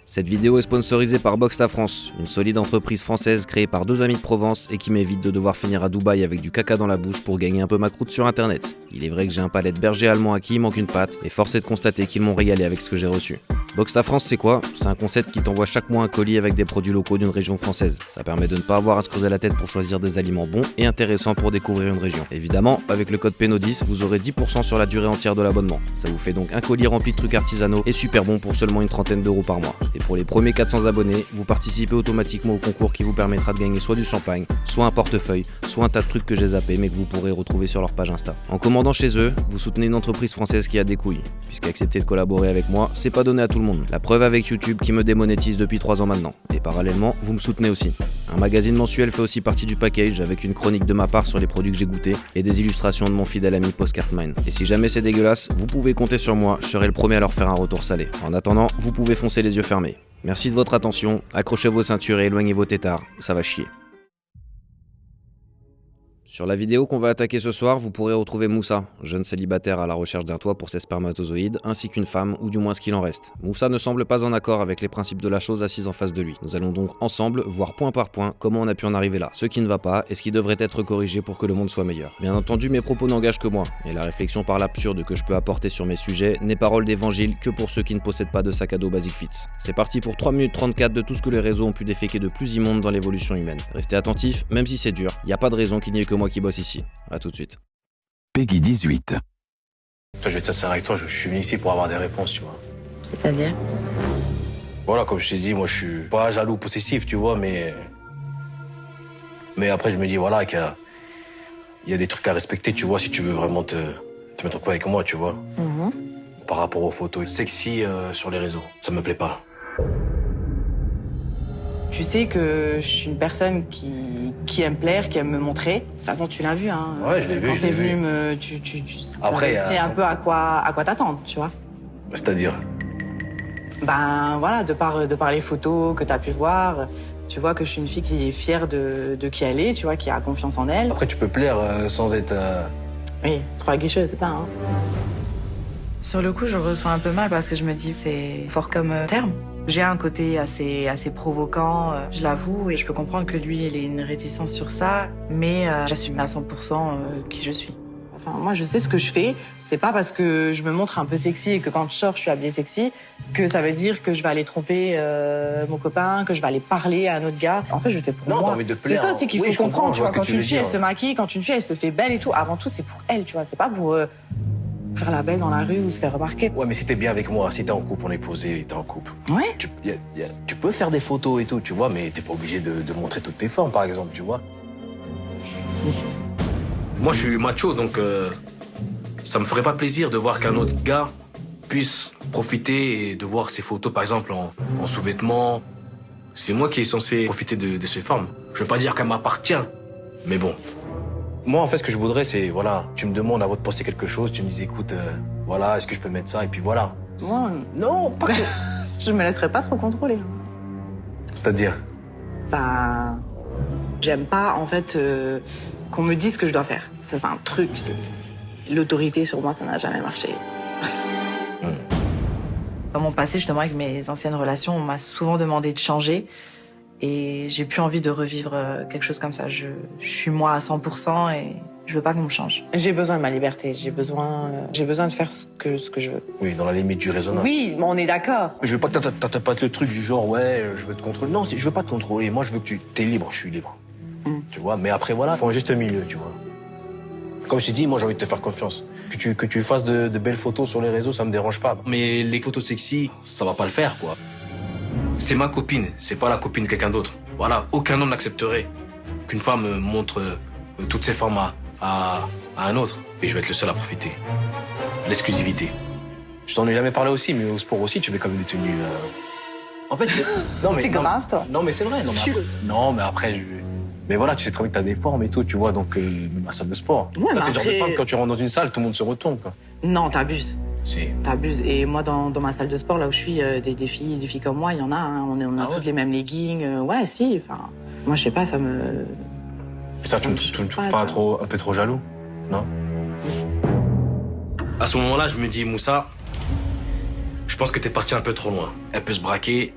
Cette vidéo est sponsorisée par Boxta France, une solide entreprise française créée par deux amis de Provence et qui m'évite de devoir finir à Dubaï avec du caca dans la bouche pour gagner un peu ma croûte sur internet. Il est vrai que j'ai un palais de berger allemand à qui il manque une patte, et force est de constater qu'ils m'ont régalé avec ce que j'ai reçu. Boxta France, c'est quoi? C'est un concept qui t'envoie chaque mois un colis avec des produits locaux d'une région française. Ça permet de ne pas avoir à se creuser la tête pour choisir des aliments bons et intéressants pour découvrir une région. Évidemment, avec le code PENO10, vous aurez 10% sur la durée entière de l'abonnement. Ça vous fait donc un colis rempli de trucs artisanaux et super bon pour seulement une trentaine d'euros par mois. Et pour les premiers 400 abonnés, vous participez automatiquement au concours qui vous permettra de gagner soit du champagne, soit un portefeuille, soit un tas de trucs que j'ai zappés mais que vous pourrez retrouver sur leur page Insta. En commandant chez eux, vous soutenez une entreprise française qui a des couilles, puisqu'accepter de collaborer avec moi, c'est pas donné à tout le monde. La preuve avec YouTube qui me démonétise depuis 3 ans maintenant. Et parallèlement, vous me soutenez aussi. Un magazine mensuel fait aussi partie du package avec une chronique de ma part sur les produits que j'ai goûtés et des illustrations de mon fidèle ami Postcartmine. Et si jamais c'est dégueulasse, vous pouvez compter sur moi, je serai le premier à leur faire un retour salé. En attendant, vous pouvez foncer les yeux fermés. Merci de votre attention, accrochez vos ceintures et éloignez vos têtards, ça va chier. Sur la vidéo qu'on va attaquer ce soir, vous pourrez retrouver Moussa, jeune célibataire à la recherche d'un toit pour ses spermatozoïdes, ainsi qu'une femme, ou du moins ce qu'il en reste. Moussa ne semble pas en accord avec les principes de la chose assise en face de lui. Nous allons donc ensemble voir point par point comment on a pu en arriver là, ce qui ne va pas et ce qui devrait être corrigé pour que le monde soit meilleur. Bien entendu, mes propos n'engagent que moi, et la réflexion par l'absurde que je peux apporter sur mes sujets n'est parole d'évangile que pour ceux qui ne possèdent pas de sac à dos Basic Fit. C'est parti pour 3 minutes 34 de tout ce que les réseaux ont pu déféquer de plus immonde dans l'évolution humaine. Restez attentifs, même si c'est dur, y a pas de raison qu'il n'y ait que moi qui bosse ici. A tout de suite. Peggy 18. Toi, je vais être sincère avec toi, je suis venu ici pour avoir des réponses, tu vois. C'est-à-dire? Voilà, comme je t'ai dit, moi, je suis pas jaloux, possessif, tu vois, mais après, je me dis, voilà, qu'il y a des trucs à respecter, tu vois, si tu veux vraiment te mettre en couple avec moi, tu vois. Par rapport aux photos sexy sur les réseaux, ça me plaît pas. Tu sais que je suis une personne qui aime plaire, qui aime me montrer. De toute façon, tu l'as vu, hein. Ouais, je l'ai vu, Quand je t'es l'ai venu vu. Après, c'est un peu à quoi t'attendre, tu vois. C'est-à-dire? Ben voilà, de par les photos que t'as pu voir, tu vois que je suis une fille qui est fière de qui elle est, tu vois, qui a confiance en elle. Après, tu peux plaire sans être... Oui, 3 guicheux, c'est ça, hein. Sur le coup, je reçois un peu mal parce que je me dis c'est fort comme terme. J'ai un côté assez provoquant, je l'avoue, et je peux comprendre que lui, il ait une réticence sur ça, mais j'assume à 100% qui je suis. Enfin, moi, je sais ce que je fais. C'est pas parce que je me montre un peu sexy et que quand je sors, je suis habillée sexy, que ça veut dire que je vais aller tromper mon copain, que je vais aller parler à un autre gars. En fait, je le fais pour Non, moi. t'as envie de C'est plaire. ça aussi qu'il Oui, faut je comprends, comprendre, je tu vois vois. ce que Quand tu une veux fille, elle dire. se maquille, quand une fille, elle se fait belle et tout, avant tout, c'est pour elle, tu vois. C'est pas pour faire la belle dans la rue ou se faire remarquer. Ouais, mais si t'es bien avec moi, si t'es en couple, on est posé, t'es en couple. Ouais. Tu peux faire des photos et tout, tu vois, mais t'es pas obligé de montrer toutes tes formes, par exemple, tu vois. Moi, je suis macho, donc ça me ferait pas plaisir de voir qu'un autre gars puisse profiter et de voir ses photos, par exemple, en sous-vêtements. C'est moi qui est censé profiter de ces formes. Je veux pas dire qu'elle m'appartient, mais bon. Moi, en fait, ce que je voudrais, c'est, voilà, tu me demandes avant de poster quelque chose, tu me dis, écoute, voilà, est-ce que je peux mettre ça, et puis voilà. Moi, Non, pas que... je me laisserai pas trop contrôler. C'est-à-dire? Bah, j'aime pas, en fait, qu'on me dise ce que je dois faire. Ça, c'est un truc. L'autorité, sur moi, ça n'a jamais marché. Dans mon passé, justement, avec mes anciennes relations, on m'a souvent demandé de changer. Et j'ai plus envie de revivre quelque chose comme ça. Je suis moi à 100% et je veux pas qu'on me change. J'ai besoin de ma liberté. J'ai besoin de faire ce que je veux. Oui, dans la limite du raisonnable. Oui, mais on est d'accord. Je veux pas que t'appâtes le truc du genre, ouais, je veux te contrôler. Non, je veux pas te contrôler. Moi, je veux que t'es libre, je suis libre. Tu vois, mais après, voilà, faut un juste milieu, tu vois. Comme je t'ai dit, moi, j'ai envie de te faire confiance. Que tu fasses de belles photos sur les réseaux, ça me dérange pas. Mais les photos sexy, ça va pas le faire, quoi. C'est ma copine, c'est pas la copine de quelqu'un d'autre. Voilà, aucun homme n'accepterait qu'une femme montre toutes ses formes à un autre. Et je vais être le seul à profiter. L'exclusivité. Je t'en ai jamais parlé aussi, mais au sport aussi, tu mets comme des tenues... En fait, non mais... T'es grave, toi. Non mais c'est vrai. Non mais après, mais voilà, tu sais très bien que t'as des formes et tout, tu vois, donc ma salle de sport. Ouais, Là, mais t'es le genre de après- femme, quand tu rentres dans une salle, tout le monde se retourne, quoi. Non, t'abuses. Si. T'abuses. Et moi, dans ma salle de sport, là où je suis, des filles comme moi, il y en a. Hein. On a Ah ouais? toutes les mêmes leggings. Ouais, si. Enfin, moi, je sais pas, ça me... Et ça, tu ne trouves pas un peu trop jaloux? Non? À ce moment-là, je me dis, Moussa, je Je pense que t'es parti un peu trop loin. Elle peut se braquer,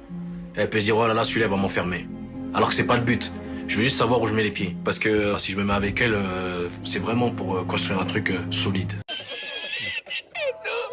elle peut se dire oh là là, celui-là va m'enfermer. Alors que c'est pas le but. Je veux juste savoir où je mets les pieds. Parce que si je me mets avec elle, c'est vraiment pour construire un truc solide.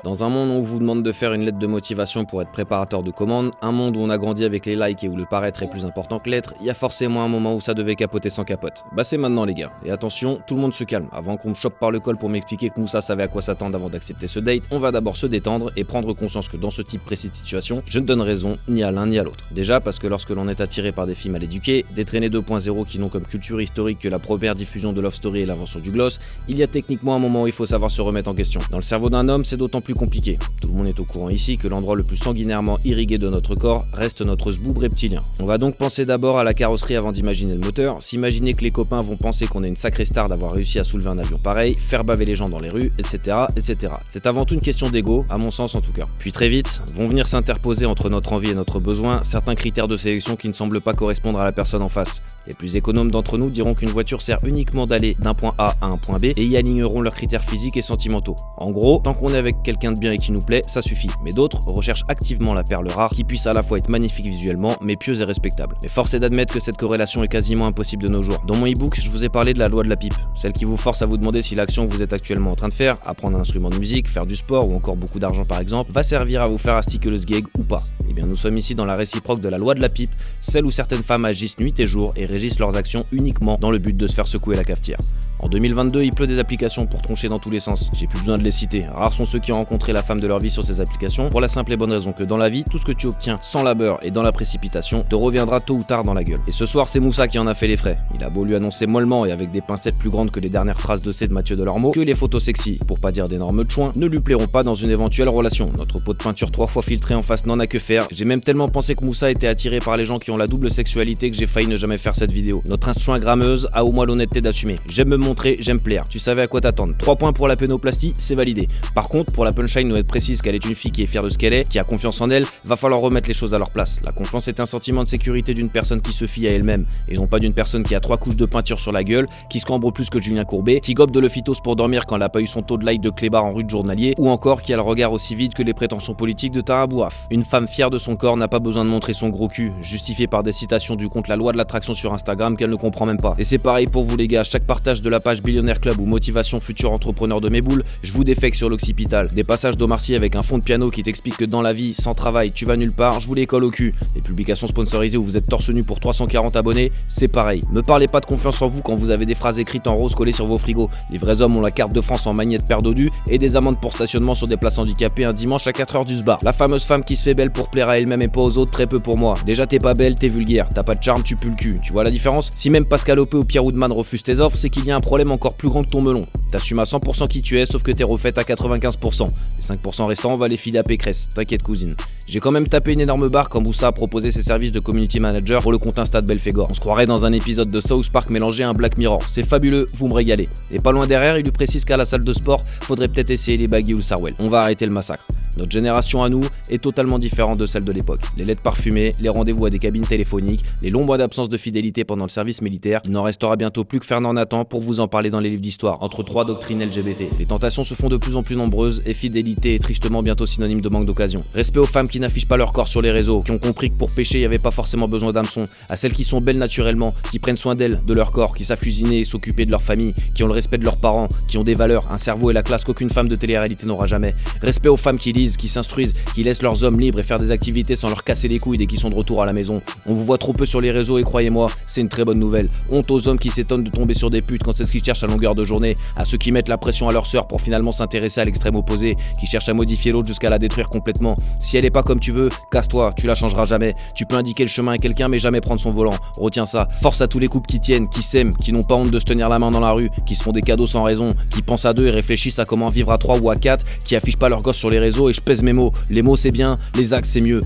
Dans un monde où on vous demande de faire une lettre de motivation pour être préparateur de commande, un monde où on a grandi avec les likes et où le paraître est plus important que l'être, il y a forcément un moment où ça devait capoter sans capote. Bah c'est maintenant les gars. Et attention, tout le monde se calme. Avant qu'on me chope par le col pour m'expliquer que Moussa savait à quoi s'attendre avant d'accepter ce date, on va d'abord se détendre et prendre conscience que dans ce type précis de situation, je ne donne raison ni à l'un ni à l'autre. Déjà parce que lorsque l'on est attiré par des filles mal éduquées, des traînées 2.0 qui n'ont comme culture historique que la première diffusion de Love Story et l'invention du gloss, il y a techniquement un moment où il faut savoir se remettre en question. Dans le cerveau d'un homme, c'est d'autant plus compliqué. Tout le monde est au courant ici que l'endroit le plus sanguinairement irrigué de notre corps reste notre zboob reptilien. On va donc penser d'abord à la carrosserie avant d'imaginer le moteur, s'imaginer que les copains vont penser qu'on est une sacrée star d'avoir réussi à soulever un avion pareil, faire baver les gens dans les rues, etc. etc. C'est avant tout une question d'ego, à mon sens en tout cas. Puis très vite, vont venir s'interposer entre notre envie et notre besoin certains critères de sélection qui ne semblent pas correspondre à la personne en face. Les plus économes d'entre nous diront qu'une voiture sert uniquement d'aller d'un point A à un point B et y aligneront leurs critères physiques et sentimentaux. En gros, tant qu'on est avec quelqu'un de bien et qui nous plaît, ça suffit. Mais d'autres recherchent activement la perle rare qui puisse à la fois être magnifique visuellement, mais pieuse et respectable. Mais force est d'admettre que cette corrélation est quasiment impossible de nos jours. Dans mon e-book, je vous ai parlé de la loi de la pipe, celle qui vous force à vous demander si l'action que vous êtes actuellement en train de faire, apprendre un instrument de musique, faire du sport ou encore beaucoup d'argent par exemple, va servir à vous faire astiquer le sgeg ou pas. Eh bien nous sommes ici dans la réciproque de la loi de la pipe, celle où certaines femmes agissent nuit et jour et régissent leurs actions uniquement dans le but de se faire secouer la cafetière. En 2022, il pleut des applications pour troncher dans tous les sens. J'ai plus besoin de les citer. Rares sont ceux qui ont rencontré la femme de leur vie sur ces applications, pour la simple et bonne raison que dans la vie, tout ce que tu obtiens sans labeur et dans la précipitation te reviendra tôt ou tard dans la gueule. Et ce soir, c'est Moussa qui en a fait les frais. Il a beau lui annoncer mollement et avec des pincettes plus grandes que les dernières phrases de C de Mathieu Delormeau que les photos sexy, pour pas dire d'énormes chouins, ne lui plairont pas dans une éventuelle relation. Notre pot de peinture 3 fois filtré en face n'en a que faire. J'ai même tellement pensé que Moussa était attiré par les gens qui ont la double sexualité que j'ai failli ne jamais faire cette vidéo. Notre instagrammeuse a au moins l'honnêteté d'assumer. J'aime me montrer, j'aime plaire. Tu savais à quoi t'attendre. 3 points pour la pénoplastie, c'est validé. Par contre, pour la punchline, nous être précise qu'elle est une fille qui est fière de ce qu'elle est, qui a confiance en elle, va falloir remettre les choses à leur place. La confiance est un sentiment de sécurité d'une personne qui se fie à elle-même, et non pas d'une personne qui a 3 couches de peinture sur la gueule, qui se cambre plus que Julien Courbet, qui gobe de l'Ophitos pour dormir quand elle a pas eu son taux de like de clébard en rue de journalier, ou encore qui a le regard aussi vide que les prétentions politiques de Taha Bouaf. Une femme fière de son corps n'a pas besoin de montrer son gros cul, justifié par des citations du compte La Loi de l'Attraction sur Instagram qu'elle ne comprend même pas. Et c'est pareil pour vous les gars, chaque partage de la page Billionaire Club ou Motivation Futur Entrepreneur de mes boules, je vous défecte sur l'occipital. Des passages d'Omar Sy avec un fond de piano qui t'explique que dans la vie, sans travail, tu vas nulle part, je vous les colle au cul. Les publications sponsorisées où vous êtes torse nu pour 340 abonnés, c'est pareil. Me parlez pas de confiance en vous quand vous avez des phrases écrites en rose collées sur vos frigos. Les vrais hommes ont la carte de France en magnète paire dodu et des amendes pour stationnement sur des places handicapées un dimanche à 4h du sbar. La fameuse femme qui se fait belle pour plaire à elle-même et pas aux autres, très peu pour moi. Déjà t'es pas belle, t'es vulgaire, t'as pas de charme, tu pues le cul. Tu vois la différence? Si même Pascal Opé ou Pierre Woodman refusent tes offres, c'est qu'il y a un problème encore plus grand que ton melon. T'assumes à 100% qui tu es, sauf que t'es refaite à 95%. Les 5% restants, on va les filer à Pécresse. T'inquiète cousine. J'ai quand même tapé une énorme barre quand Moussa a proposé ses services de community manager pour le compte Insta de Belphégor. On se croirait dans un épisode de South Park mélangé à un Black Mirror. C'est fabuleux, vous me régalez. Et pas loin derrière, il lui précise qu'à la salle de sport, faudrait peut-être essayer les baggy ou le Sarwell. On va arrêter le massacre. Notre génération à nous est totalement différente de celle de l'époque. Les lettres parfumées, les rendez-vous à des cabines téléphoniques, les longs mois d'absence de fidélité pendant le service militaire, il n'en restera bientôt plus que Fernand Nathan pour vous en parler dans les livres d'histoire, entre 3 doctrines LGBT. Les tentations se font de plus en plus nombreuses et fidélité est tristement bientôt synonyme de manque d'occasion. Respect aux femmes qui n'affichent pas leur corps sur les réseaux, qui ont compris que pour pécher, il n'y avait pas forcément besoin d'hameçon, à celles qui sont belles naturellement, qui prennent soin d'elles, de leur corps, qui savent cuisiner et s'occuper de leur famille, qui ont le respect de leurs parents, qui ont des valeurs, un cerveau et la classe qu'aucune femme de télé-réalité n'aura jamais. Respect aux femmes qui lisent, qui s'instruisent, qui laissent leurs hommes libres et faire des activités sans leur casser les couilles dès qu'ils sont de retour à la maison. On vous voit trop peu sur les réseaux et croyez-moi, c'est une très bonne nouvelle. Honte aux hommes qui s'étonnent de tomber sur des putes quand c'est ce qu'ils cherchent à longueur de journée, à ceux qui mettent la pression à leur sœur pour finalement s'intéresser à l'extrême opposé, qui cherchent à modifier l'autre jusqu'à la détruire complètement. Si elle est pas comme tu veux, casse-toi, tu la changeras jamais. Tu peux indiquer le chemin à quelqu'un mais jamais prendre son volant. Retiens ça. Force à tous les couples qui tiennent, qui s'aiment, qui n'ont pas honte de se tenir la main dans la rue, qui se font des cadeaux sans raison, qui pensent à 2 et réfléchissent à comment vivre à 3 ou à 4, qui affichent pas leurs gosses sur les réseaux et je pèse mes mots. Les mots c'est bien, les actes c'est mieux.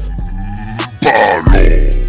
Ballon.